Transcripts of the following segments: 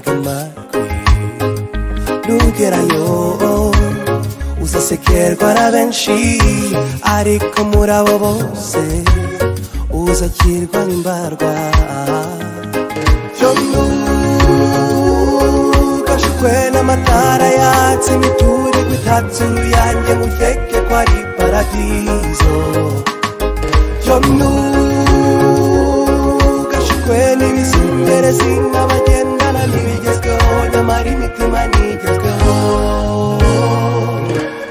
ntega amatwi nugerayo uzasekerwa na benshi ariko muri abo bose uzakirwa n'imbarwa ntugashukwe n'amatara yatse imiturirwa itatse uruyange mukeke ko ari paradizo ntugashukwe n'ibizungerezi n'abagendana n'ibigezweho nyamara imitima ntigezweho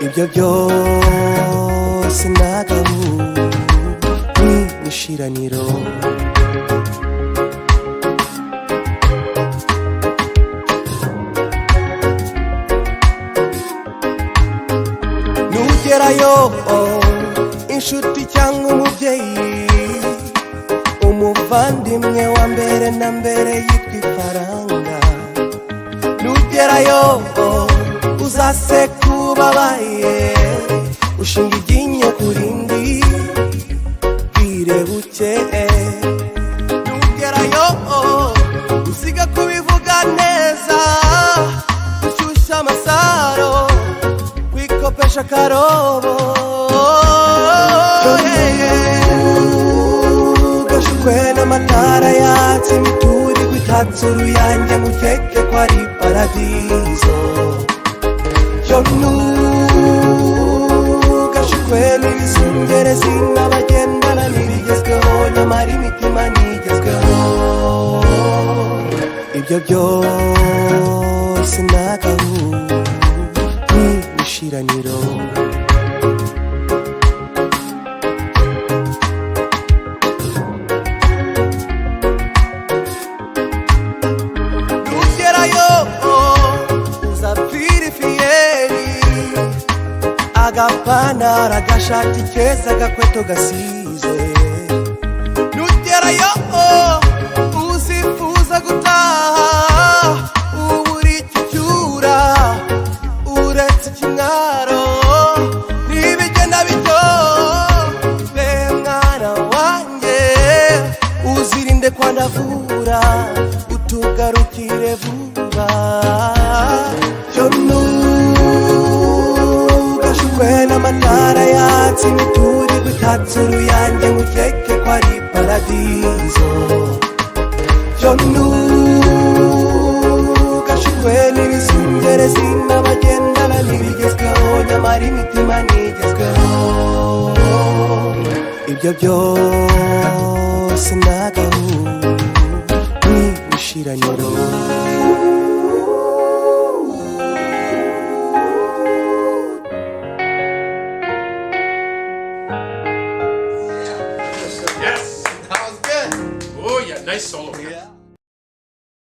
ibyo byose nagahu n'ishiraniro nugerayo inshuti cyangwa umubyeyi umuvandimwe wa mbere na mbere yitwa ifaranga nugerayo uzaseka ubabaye ushinga iryinyo ku rindi bwire buke nugerayo usiga kubivuga neza ushyushya amasaro kwikopesha akarobo ugashukwe n'amatara yatse imiturirwa itatse uruyange mukeke ko ari paradizo ntugashukwe n'ibizungerezi n'abagendana n'ibigezweho nyamara imitima ntigezweho ibyo byose nagahu n'ishiraniro nugerayo uzapfira ifiyeri agapantaro agashati keza agakweto gasize nugerayo uzifuza gutaha ubura icyo ucyura uretse ikimwaro n'ibigenda bito be mwana wanjye uzirinde kwandavura utugarukire vuba ntugashukwe n'amatara yatse imiturirwa itatse uruyange mukeke ko ari paradizo ntugashukwe n'ibizungerezi n'abagendana n'ibigezweho nyamara imitima ntigezweho ibyo byose nagahu n'ishiraniro